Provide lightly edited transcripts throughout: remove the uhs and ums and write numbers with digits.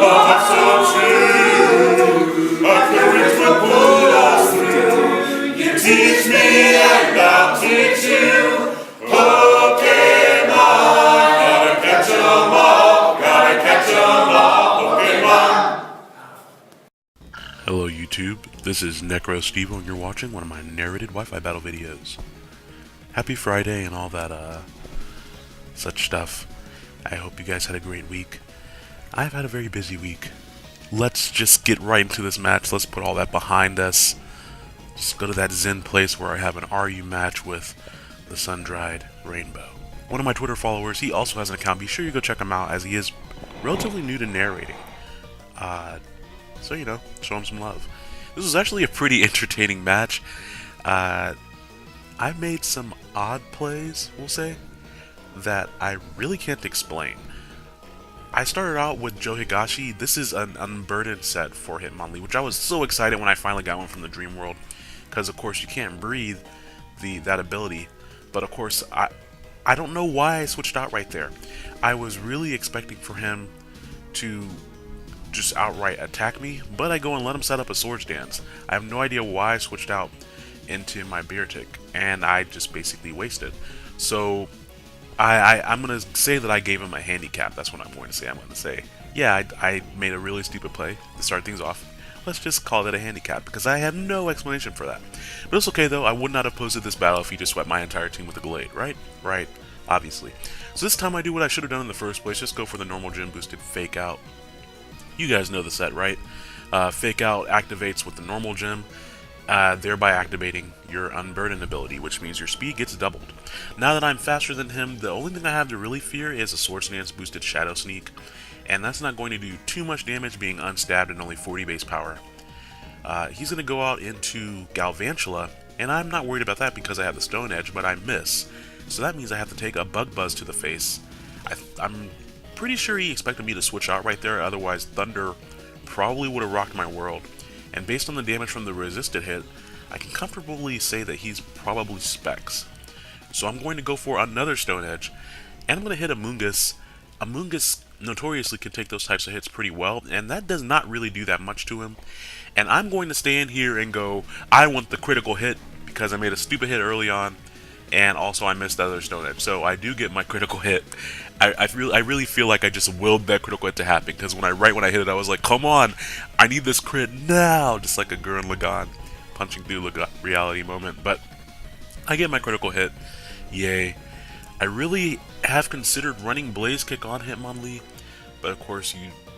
love so true, a courage will pull us through. You teach me and I'll teach you. Pokemon, gotta catch 'em all, gotta catch 'em all, Pokemon. Hello YouTube, this is Necrostevo and you're watching one of my narrated Wi-Fi battle videos. Happy Friday and all that such stuff. I hope you guys had a great week. I've had a very busy week. Let's just get right into this match. Let's put all that behind us. Just go to that Zen place where I have an RU match with the SunDriedRainbow. One of my Twitter followers, he also has an account. Be sure you go check him out as he is relatively new to narrating. So, you know, show him some love. This was actually a pretty entertaining match. I made some odd plays, we'll say, that I really can't explain. I started out with Joe Higashi. This is an unburdened set for Hitmonlee, which I was so excited when I finally got one from the Dream World, because of course you can't breathe that ability. But of course, I don't know why I switched out right there. I was really expecting for him to just outright attack me, but I go and let him set up a Swords Dance. I have no idea why I switched out into my Beartic, and I just basically wasted. So I'm going to say that I gave him a handicap. That's what I'm going to say. I'm going to say, yeah, I made a really stupid play to start things off. Let's just call it a handicap, because I have no explanation for that. But it's okay, though. I would not have posted this battle if he just swept my entire team with a Glade, right? Right, obviously. So this time I do what I should have done in the first place. Just go for the normal gym boosted Fake Out. You guys know the set, right? Fake Out activates with the normal gym, thereby activating your Unburdened ability, which means your speed gets doubled. Now that I'm faster than him, the only thing I have to really fear is a Swords Dance boosted Shadow Sneak, and that's not going to do too much damage, being unstabbed and only 40 base power. He's going to go out into Galvantula, and I'm not worried about that because I have the Stone Edge, but I miss. So that means I have to take a Bug Buzz to the face. I'm pretty sure he expected me to switch out right there, otherwise Thunder probably would have rocked my world. And based on the damage from the resisted hit, I can comfortably say that he's probably Specs. So I'm going to go for another Stone Edge, and I'm going to hit Amoonguss. Amoonguss notoriously can take those types of hits pretty well, and that does not really do that much to him. And I'm going to stand here and go, I want the critical hit, because I made a stupid hit early on, and also I missed the other Stone Edge. So I do get my critical hit. I really feel like I just willed that critical hit to happen, because right when I hit it, I was like, come on, I need this crit now, just like a Gurren Lagann punching through reality moment. But I get my critical hit, yay. I really have considered running Blaze Kick on Hitmonlee, but of course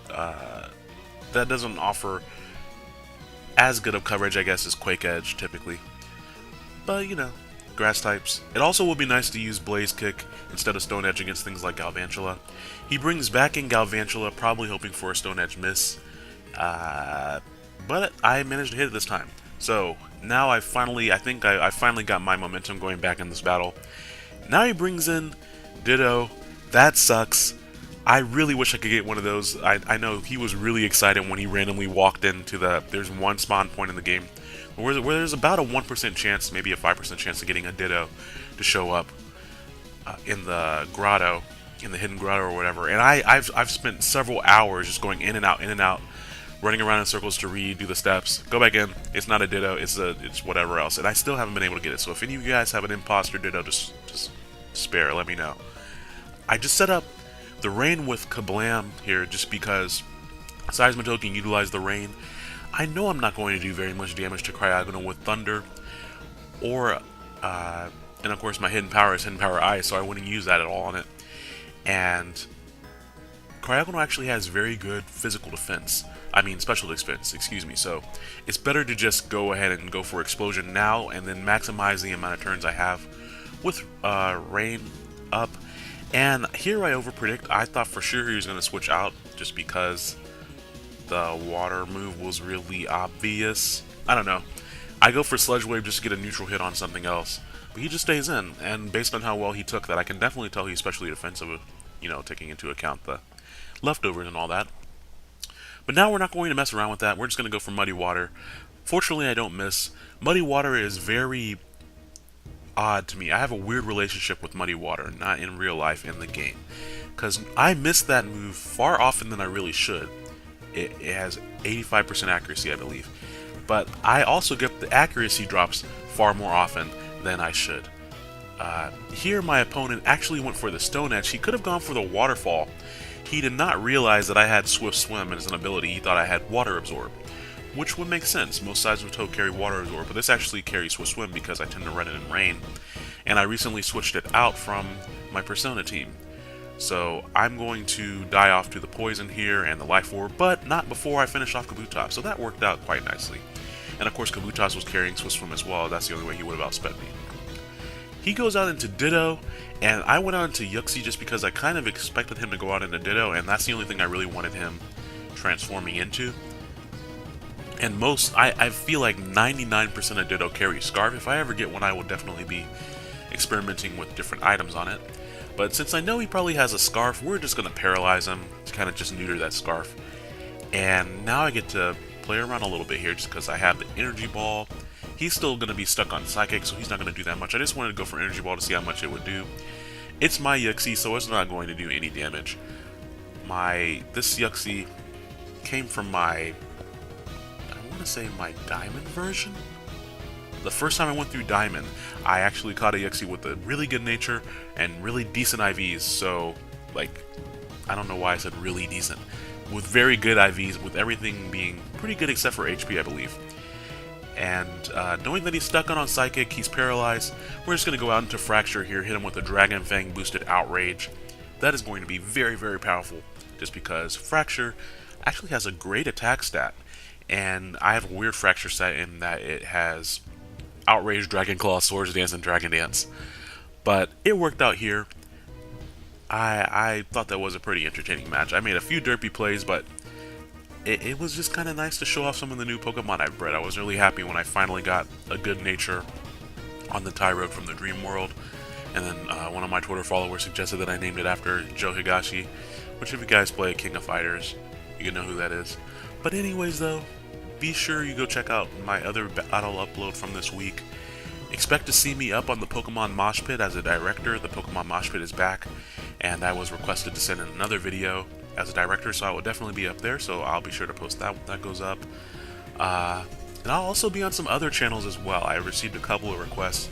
that doesn't offer as good of coverage, I guess, as Quake Edge typically. But you know, grass types. It also would be nice to use Blaze Kick instead of Stone Edge against things like Galvantula. He brings back in Galvantula, probably hoping for a Stone Edge miss, but I managed to hit it this time. So now I think I finally got my momentum going back in this battle. Now he brings in Ditto. That sucks. I really wish I could get one of those. I know he was really excited when he randomly walked into there's one spawn point in the game where there's about a 1% chance, maybe a 5% chance of getting a Ditto to show up in the grotto, in the hidden grotto or whatever. And I've spent several hours just going in and out, running around in circles to redo the steps. Go back in. It's not a Ditto. It's whatever else. And I still haven't been able to get it. So if any of you guys have an imposter Ditto, just spare. Let me know. I just set up the Rain with Kablam here just because Seismitoad can utilize the Rain. I know I'm not going to do very much damage to Cryogonal with Thunder, or and of course my hidden power is Hidden Power Ice, so I wouldn't use that at all on it. And Cryogonal actually has very good physical defense. I mean special defense, excuse me. So it's better to just go ahead and go for Explosion now, and then maximize the amount of turns I have with Rain up. And here I overpredict. I thought for sure he was going to switch out just because the water move was really obvious. I don't know. I go for Sludge Wave just to get a neutral hit on something else. But he just stays in, and based on how well he took that, I can definitely tell he's especially defensive, you know, taking into account the leftovers and all that. But now we're not going to mess around with that. We're just going to go for Muddy Water. Fortunately, I don't miss. Muddy Water is very odd to me. I have a weird relationship with Muddy Water, not in real life, in the game. Because I miss that move far often than I really should. It has 85% accuracy, I believe. But I also get the accuracy drops far more often than I should. Here my opponent actually went for the Stone Edge. He could have gone for the Waterfall. He did not realize that I had Swift Swim as an ability. He thought I had Water Absorb, which would make sense. Most sides of Toad carry Water Absorb, but this actually carries Swift Swim because I tend to run it in Rain. And I recently switched it out from my Persona team. So I'm going to die off to the Poison here and the Life Orb, but not before I finish off Kabutops, so that worked out quite nicely. And of course Kabutops was carrying Swift Swim as well. That's the only way he would have outsped me. He goes out into Ditto, and I went out into Yuxi just because I kind of expected him to go out into Ditto, and that's the only thing I really wanted him transforming into. And I feel like 99% of Ditto carry Scarf. If I ever get one, I will definitely be experimenting with different items on it. But since I know he probably has a Scarf, we're just going to paralyze him to kind of just neuter that Scarf. And now I get to play around a little bit here just because I have the Energy Ball. He's still going to be stuck on Psychic, so he's not going to do that much. I just wanted to go for Energy Ball to see how much it would do. It's my Yuxi, so it's not going to do any damage. This Yuxi came from my Diamond version? The first time I went through Diamond, I actually caught a Yuxi with a really good nature and really decent IVs, so, like, I don't know why I said really decent. With very good IVs, with everything being pretty good except for HP, I believe. And knowing that he's stuck on Psychic, he's paralyzed, we're just going to go out into Fracture here, hit him with a Dragon Fang boosted Outrage. That is going to be very, very powerful, just because Fracture actually has a great attack stat. And I have a weird Fracture set in that it has Outrage, Dragon Claw, Swords Dance, and Dragon Dance. But it worked out here. I thought that was a pretty entertaining match. I made a few derpy plays, but it was just kind of nice to show off some of the new Pokemon I've bred. I was really happy when I finally got a good nature on the Tyrode from the Dream World. And then one of my Twitter followers suggested that I named it after Joe Higashi, which if you guys play King of Fighters, you can know who that is. But anyways though, be sure you go check out my other battle upload from this week. Expect to see me up on the Pokemon Mosh Pit as a director. The Pokemon Mosh Pit is back, and I was requested to send in another video as a director, so I will definitely be up there, so I'll be sure to post that when that goes up. And I'll also be on some other channels as well. I received a couple of requests,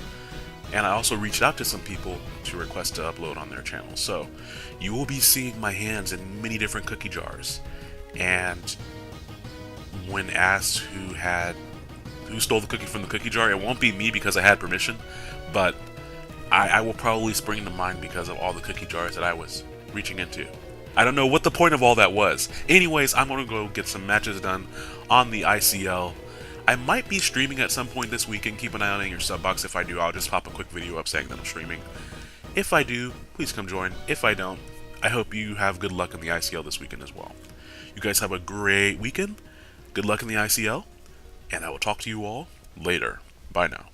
and I also reached out to some people to request to upload on their channels. So you will be seeing my hands in many different cookie jars. And when asked who stole the cookie from the cookie jar, it won't be me because I had permission, but I will probably spring to mind because of all the cookie jars that I was reaching into. I don't know what the point of all that was. Anyways, I'm going to go get some matches done on the ICL. I might be streaming at some point this weekend. Keep an eye on your sub box. If I do, I'll just pop a quick video up saying that I'm streaming. If I do, please come join. If I don't, I hope you have good luck in the ICL this weekend as well. You guys have a great weekend. Good luck in the ICL, and I will talk to you all later. Bye now.